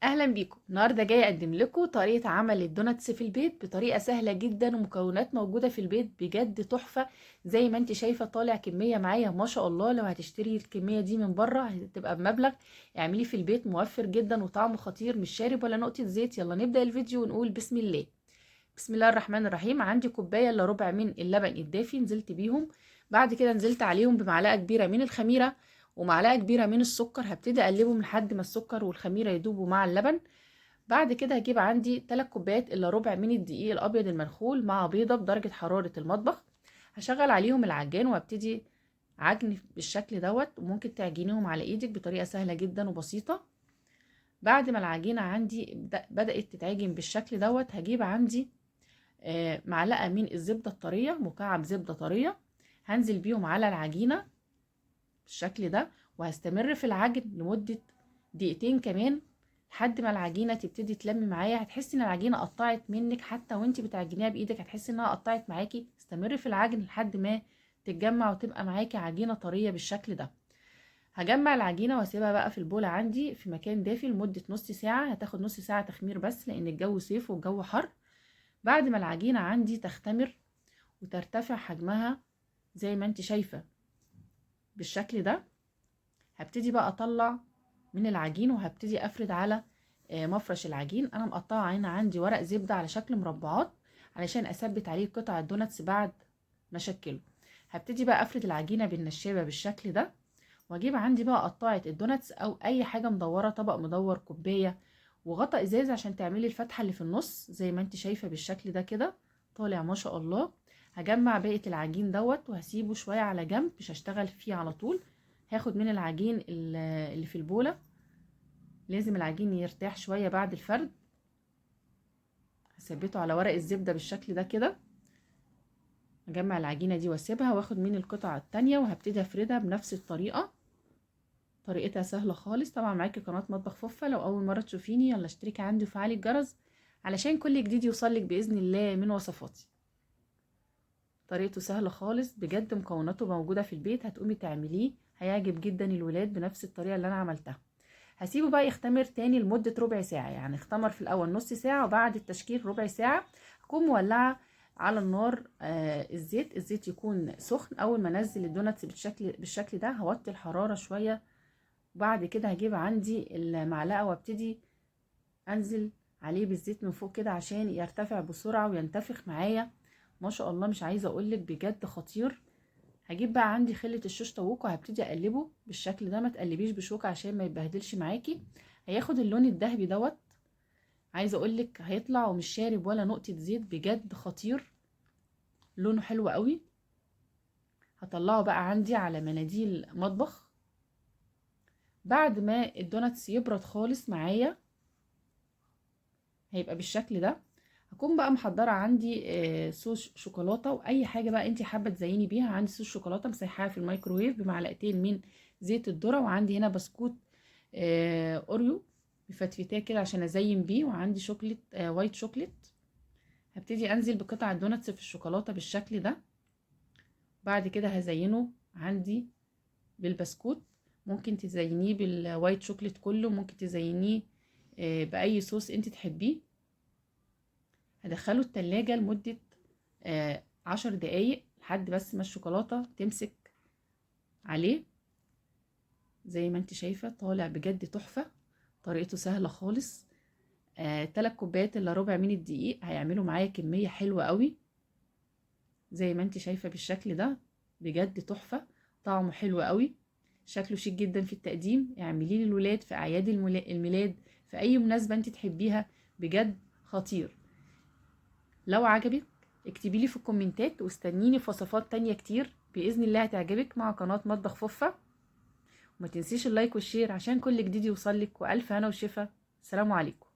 اهلا بيكم. النهارده جاي اقدم لكم طريقه عمل الدوناتس في البيت بطريقه سهله جدا ومكونات موجوده في البيت بجد تحفه. زي ما انت شايفه طالع كميه معايا ما شاء الله. لو هتشتري الكميه دي من بره هتبقى بمبلغ، اعمليه في البيت موفر جدا وطعمه خطير، مش شارب ولا نقطه زيت. يلا نبدا الفيديو ونقول بسم الله. بسم الله الرحمن الرحيم. عندي كوبايه الا ربع من اللبن الدافي نزلت بيهم. بعد كده نزلت عليهم بمعلقه كبيره من الخميره ومعلقه كبيره من السكر. هبتدي اقلبهم لحد ما السكر والخميره يدوبوا مع اللبن. بعد كده هجيب عندي 3 كوبايات الا ربع من الدقيق الابيض المنخول مع بيضه بدرجه حراره المطبخ. هشغل عليهم العجان وابتدي عجن بالشكل دوت، وممكن تعجنيهم على ايدك بطريقه سهله جدا وبسيطه. بعد ما العجينه عندي بدات تتعجن بالشكل دوت، هجيب عندي معلقه من الزبده الطريه، مكعب زبده طريه، هنزل بيهم على العجينه بالشكل ده، وهستمر في العجن لمده دقيقتين كمان لحد ما العجينه تبتدي تلمي معايا. هتحسي ان العجينه قطعت منك حتى وانت بتعجنيها بايدك، هتحسي انها قطعت معاكي. استمري في العجن لحد ما تتجمع وتبقى معاكي عجينه طريه بالشكل ده. هجمع العجينه واسيبها بقى في البوله عندي في مكان دافي لمده نص ساعه. هتاخد نص ساعه تخمير بس لان الجو صيف والجو حر. بعد ما العجينه عندي تختمر وترتفع حجمها زي ما انت شايفه بالشكل ده، هبتدي بقى اطلع من العجين وهبتدي افرد على مفرش العجين. انا مقطعه هنا عندي ورق زبده على شكل مربعات علشان اثبت عليه قطع الدوناتس بعد ما اشكله. هبتدي بقى افرد العجينه بالنشابه بالشكل ده، واجيب عندي بقى قطاعه الدوناتس او اي حاجه مدوره، طبق مدور، كوبايه، وغطا ازاز عشان تعملي الفتحه اللي في النص زي ما انت شايفه بالشكل ده كده. طالع ما شاء الله. هجمع بقيه العجين دوت وهسيبه شويه على جنب، مش هشتغل فيه على طول. هاخد من العجين اللي في البوله، لازم العجين يرتاح شويه بعد الفرد. هثبته على ورق الزبده بالشكل ده كده. اجمع العجينه دي واسيبها واخد من القطعه التانية وهبتدي افردها بنفس الطريقه. طريقتها سهله خالص. طبعا معاكي قناه مطبخ فوفا، لو اول مره تشوفيني يلا اشتركي عندي وفعلي الجرس علشان كل جديد يوصلك باذن الله من وصفاتي. طريقته سهله خالص بجد، مكوناته موجوده في البيت، هتقومي تعمليه هيعجب جدا الولاد بنفس الطريقه اللي انا عملتها. هسيبه بقى يختمر تاني لمدة ربع ساعة، يعني اختمر في الأول نص ساعة وبعد التشكيل ربع ساعة. هكون مولعة على النار الزيت يكون سخن. أول ما أنزل الدوناتس بالشكل ده هوطي الحرارة شوية. وبعد كده هجيب عندي المعلقة وابتدي أنزل عليه بالزيت من فوق كده عشان يرتفع بسرعة وينتفخ معايا. ما شاء الله مش عايزة أقولك بجد خطير. هجيب بقى عندي خلة الشوش طاووق وهبتدي اقلبه بالشكل ده. ما تقلبيش بشوكة عشان ما يتبهدلش معاكي. هياخد اللون الذهبي دوت. عايزه اقولك هيطلع ومش شارب ولا نقطة زيت، بجد خطير، لونه حلو قوي. هطلعه بقى عندي على مناديل مطبخ بعد ما الدوناتس يبرد خالص معايا. هيبقى بالشكل ده. هكون بقى محضره عندي صوص شوكولاته واي حاجه بقى انت حابه تزيني بيها. عندي صوص شوكولاته مسيحاه في الميكروويف بمعلقتين من زيت الذره، وعندي هنا بسكوت اوريو مفتفتاه كده عشان ازين بيه، وعندي شوكليت وايت شوكليت. هبتدي انزل بقطع الدوناتس في الشوكولاته بالشكل ده. بعد كده هزينه عندي بالبسكوت. ممكن تزينيه بالوايت شوكليت كله، ممكن تزينيه باي صوص انت تحبيه. هدخله التلاجة لمدة 10 دقايق لحد بس ما الشوكولاتة تمسك عليه. زي ما انت شايفة طالع بجد تحفة. طريقته سهلة خالص. 3 كوبايات الا ربع من الدقيق هيعملوا معايا كمية حلوة قوي زي ما انت شايفة بالشكل ده. بجد تحفة، طعمه حلو قوي، شكله شيك جدا في التقديم. اعمليه للولاد في اعياد الميلاد، في اي مناسبة انت تحبيها، بجد خطير. لو عجبك اكتبي لي في الكومنتات، واستنيني في وصفات تانية كتير بإذن الله هتعجبك مع قناة مطبخ فوفا. وما تنسيش اللايك والشير عشان كل جديد يوصلك، وألف هنا وشفا. سلام عليكم.